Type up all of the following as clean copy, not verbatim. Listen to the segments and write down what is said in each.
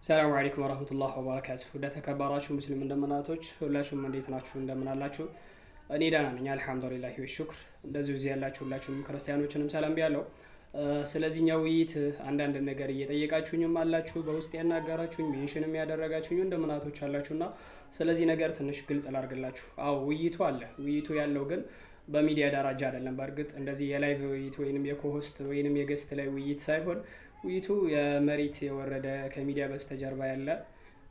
ሰላም አለይኩም ወራህመቱላሂ ወበረካቱሁ። ወደ ተከበራችሁ ሙስሊም እንደምናቶች ሁላችሁም እንዴት ናችሁ? እንደምን አላችሁ? እኔ ደህና ነኝ አልሐምዱሊላሂ ወሽክር። እንደዚሁ እዚህ ያላችሁ ሁላችሁም ክርስቲያኖችንም ሰላም ብያለሁ። ስለዚህኛው ውይይት አንዳንድ ነገር እየጠየቃችሁኝም አላችሁ፣ በውስጥ ያናገራችሁኝ ሜንሽንም ያደረጋችሁኝ እንደምናቶች አላችሁና ስለዚህ ነገር ትንሽ ግልጽ ላድርግላችሁ። አዎ ውይይቱ አለ። ውይይቱ ያለው ግን በሚዲያ ደረጃ አይደለም። በእርግጥ እንደዚህ የላይቭ ውይይት ወይንም የኮሆስት ወይንም የገስት ላይ ውይይት ሳይሆን ውይይቱ የመሬት የወረደ ከሚዲያ በስተጀርባ ያለ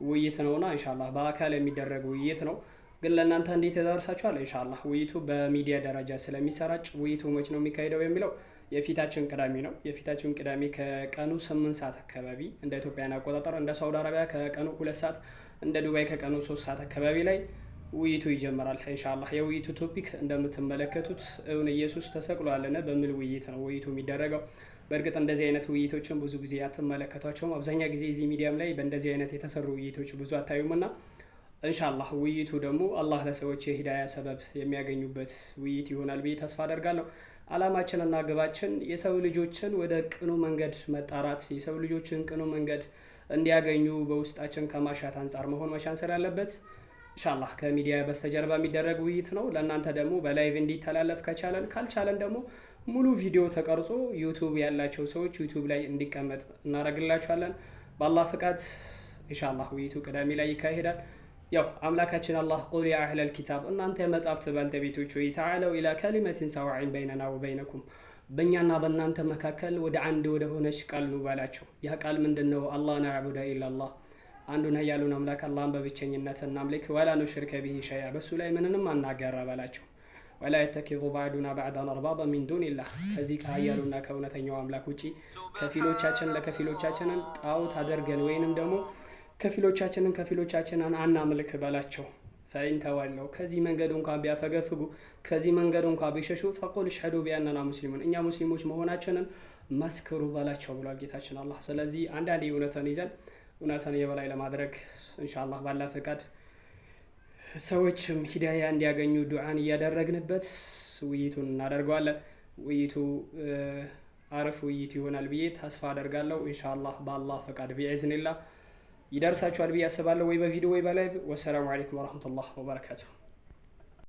ውይይት ነውና ኢንሻአላህ በአካል የሚደረግ ውይይት ነው። ግን ለእናንተ እንዴት ያደርሳችኋል? ኢንሻአላህ ውይይቱ በሚዲያ ደረጃ ስለሚሰራጭ ውይይቱ መች ነው የሚካሄደው የሚለው የፊታችን ቅዳሜ ነው። የፊታችን ቅዳሜ ከቀኑ 8 ሰዓት አካባቢ እንደ ኢትዮጵያን አቆጣጠር፣ እንደ ሳውዲ አረቢያ ከቀኑ 2 ሰዓት፣ እንደ ዱባይ ከቀኑ 3 ሰዓት አካባቢ ላይ ውይይቱ ይጀምራል ኢንሻአላህ። የውይይቱ ቶፒክ እንደምትመለከቱት እውን ኢየሱስ ተሰቅሏልን በሚል ውይይት ነው ውይይቱ የሚደረገው። በእርግጥ እንደዚህ አይነት ውይይቶችን ብዙ ጊዜ አትመለከቷቸውም። አብዛኛው ጊዜ እዚህ ሚዲያም ላይ በእንደዚህ አይነት የተሰሩ ውይይቶች ብዙ አታዩምና ኢንሻአላህ ውይይቱ ደግሞ አላህ ለሰዎች የሂዳያ ሰበብ የሚያገኙበት ውይይት ይሆናል ብዬ ተስፋ አደርጋለሁ። አላማችንና ግባችን የሰው ልጆችን ወደ ቅኑ መንገድ መጣራት፣ የሰው ልጆችን ቅኑ መንገድ እንዲያገኙ በውስጣችን ከማሻት አንጻር መሆን መቻል ስላለበት ኢንሻአላህ ከሚዲያ በስተጀርባ የሚደረግ ውይይት ነው። ለእናንተ ደግሞ በላይቭ እንዲተላለፍ ከቻለን፣ ካልቻለን ደግሞ ሙሉ ቪዲዮ ተቀርጾ ዩቲዩብ ያላቸው ሰዎች ዩቲዩብ ላይ እንዲቀመጥ እናደርግላችኋለን። በአላህ ፍቃድ ኢንሻአላህ ውይይቱ ቅዳሜ ላይ ይካሄዳል። ያው አምላካችን አላህ ቁል ያ አህለል ኪታብ እናንተ የመጻሕፍት ባልተቤቶች ወይ ተዓለው ኢላ ከሊመቲን ሰዋዒን በይነና ወበይነኩም በእኛና በእናንተ መካከል ወደ አንድ ወደ ሆነች ቃል ኑ ባላቸው። ያ ቃል ምንድን ነው? አላህ ነዕቡደ ኢላላህ አንዱን ኃያሉን አምላክ አላህን በብቸኝነት እናምልክ። ወላ ኑሽሪከ ቢሂ ሸይአ በሱ ላይ ምንንም አናጋራ ባላቸው። ወላ የተኪዙ ባዕዱና ባዕዳን አርባበ ሚን ዱኒላህ ከዚህ ከኃያሉና ከእውነተኛው አምላክ ውጪ ከፊሎቻችን ለከፊሎቻችንን ጣዖት አድርገን ወይንም ደግሞ ከፊሎቻችንን አናምልክ በላቸው። ፈኢን ተወለው ከዚህ መንገድ እንኳን ቢያፈገፍጉ ከዚህ መንገድ እንኳን ቢሸሹ ፈቁል እሽሀዱ ቢአንና ሙስሊሙን እኛ ሙስሊሞች መሆናችንን መስክሩ በላቸው ብሏል ጌታችን አላህ። ስለዚህ አንዳንዴ እውነትን ይዘን እውነትን የበላይ ለማድረግ ኢንሻአላህ ባላ ፈቃድ ሰዎችም ሂዳያ እንዲያገኙ ዱዓን እያደረግንበት ውይይቱን እናደርገዋለን። ውይይቱ አሪፍ ውይይት ይሆናል ብዬ ተስፋ አደርጋለሁ። ኢንሻአላህ በአላህ ፈቃድ ቢኢዝኒላህ ይደርሳችኋል ብዬ አስባለሁ፣ ወይ በቪዲዮ ወይ በላይቭ። ወሰላሙ አለይኩም ወራህመቱላሂ ወበረካቱሁ።